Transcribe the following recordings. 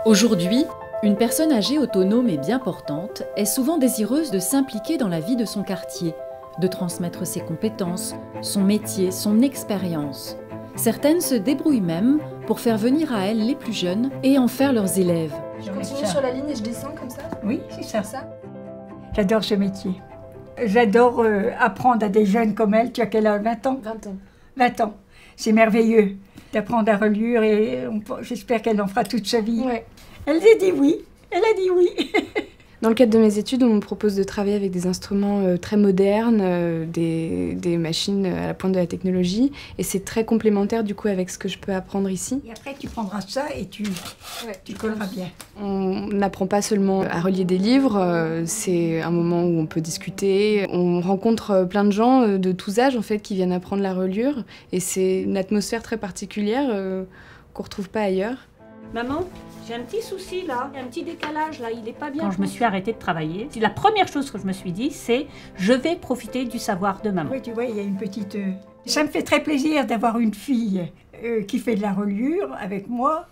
Aujourd'hui, une personne âgée autonome et bien portante est souvent désireuse de s'impliquer dans la vie de son quartier, de transmettre ses compétences, son métier, son expérience. Certaines se débrouillent même pour faire venir à elles les plus jeunes et en faire leurs élèves. Je continue sur la ligne et je descends comme ça? Oui, c'est ça. J'adore ce métier. J'adore apprendre à des jeunes comme elle. Tu as quel âge? 20 ans? 20 ans. 20 ans. C'est merveilleux d'apprendre à relire et j'espère qu'elle en fera toute sa vie. Ouais. Elle a dit oui. Elle a dit oui. Dans le cadre de mes études, on me propose de travailler avec des instruments très modernes, des machines à la pointe de la technologie. Et c'est très complémentaire du coup avec ce que je peux apprendre ici. Et après, tu prendras ça et tu colleras bien. On n'apprend pas seulement à relier des livres, c'est un moment où on peut discuter. On rencontre plein de gens de tous âges en fait, qui viennent apprendre la reliure. Et c'est une atmosphère très particulière qu'on ne retrouve pas ailleurs. Maman, j'ai un petit souci là, il y a un petit décalage là, il n'est pas bien. Quand je me suis arrêtée de travailler, la première chose que je me suis dit, c'est je vais profiter du savoir de maman. Oui, tu vois, il y a une petite... Ça me fait très plaisir d'avoir une fille qui fait de la reliure avec moi,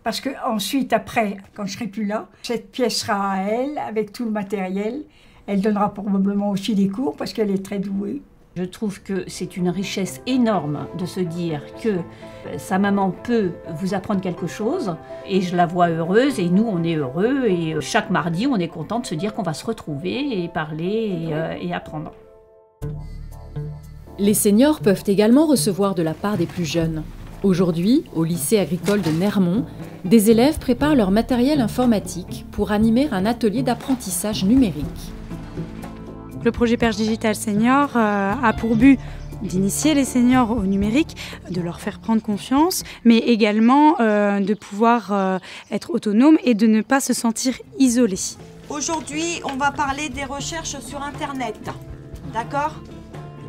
parce que ensuite, après, quand je serai plus là, cette pièce sera à elle, avec tout le matériel. Elle donnera probablement aussi des cours, parce qu'elle est très douée. Je trouve que c'est une richesse énorme de se dire que sa maman peut vous apprendre quelque chose et je la vois heureuse et nous on est heureux et chaque mardi on est content de se dire qu'on va se retrouver et parler et apprendre. Les seniors peuvent également recevoir de la part des plus jeunes. Aujourd'hui, au lycée agricole de Nermont, des élèves préparent leur matériel informatique pour animer un atelier d'apprentissage numérique. Le projet Perche Digital Senior a pour but d'initier les seniors au numérique, de leur faire prendre confiance, mais également de pouvoir être autonomes et de ne pas se sentir isolés. Aujourd'hui, on va parler des recherches sur Internet. D'accord?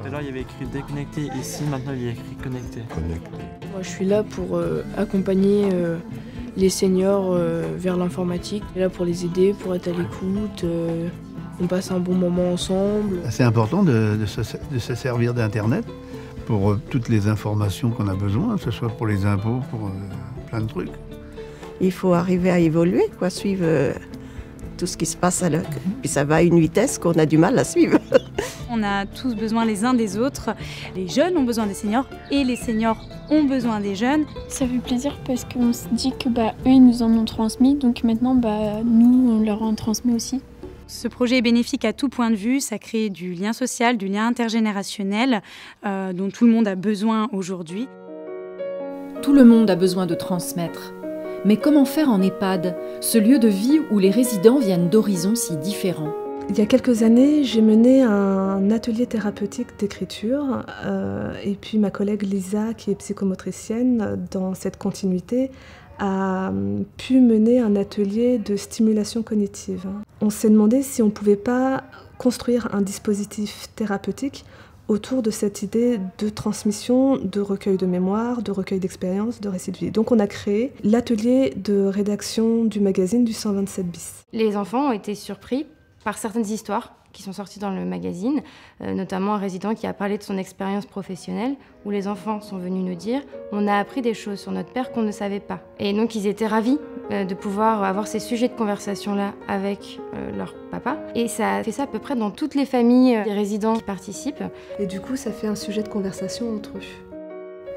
Tout à l'heure, il y avait écrit déconnecté. Ici, maintenant, il y a écrit connecté. Moi, je suis là pour accompagner les seniors vers l'informatique. Je suis là pour les aider, pour être à l'écoute. On passe un bon moment ensemble. C'est important de se servir d'Internet pour toutes les informations qu'on a besoin, que ce soit pour les impôts, pour plein de trucs. Il faut arriver à évoluer, suivre tout ce qui se passe à l'heure. Puis ça va à une vitesse qu'on a du mal à suivre. On a tous besoin les uns des autres. Les jeunes ont besoin des seniors et les seniors ont besoin des jeunes. Ça fait plaisir parce qu'on se dit que eux, ils nous en ont transmis, donc maintenant, nous, on leur en transmet aussi. Ce projet est bénéfique à tout point de vue, ça crée du lien social, du lien intergénérationnel dont tout le monde a besoin aujourd'hui. Tout le monde a besoin de transmettre. Mais comment faire en EHPAD, ce lieu de vie où les résidents viennent d'horizons si différents? Il y a quelques années, j'ai mené un atelier thérapeutique d'écriture et puis ma collègue Lisa, qui est psychomotricienne, dans cette continuité, a pu mener un atelier de stimulation cognitive. On s'est demandé si on ne pouvait pas construire un dispositif thérapeutique autour de cette idée de transmission, de recueil de mémoire, de recueil d'expériences, de récits de vie. Donc on a créé l'atelier de rédaction du magazine du 127 bis. Les enfants ont été surpris par certaines histoires qui sont sorties dans le magazine, notamment un résident qui a parlé de son expérience professionnelle, où les enfants sont venus nous dire « on a appris des choses sur notre père qu'on ne savait pas ». Et donc ils étaient ravis de pouvoir avoir ces sujets de conversation-là avec leur papa. Et ça a fait ça à peu près dans toutes les familles des résidents qui participent. Et du coup, ça fait un sujet de conversation entre eux.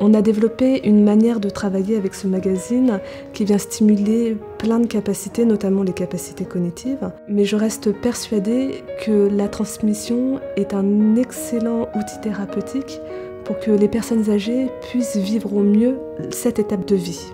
On a développé une manière de travailler avec ce magazine qui vient stimuler plein de capacités, notamment les capacités cognitives. Mais je reste persuadée que la transmission est un excellent outil thérapeutique pour que les personnes âgées puissent vivre au mieux cette étape de vie.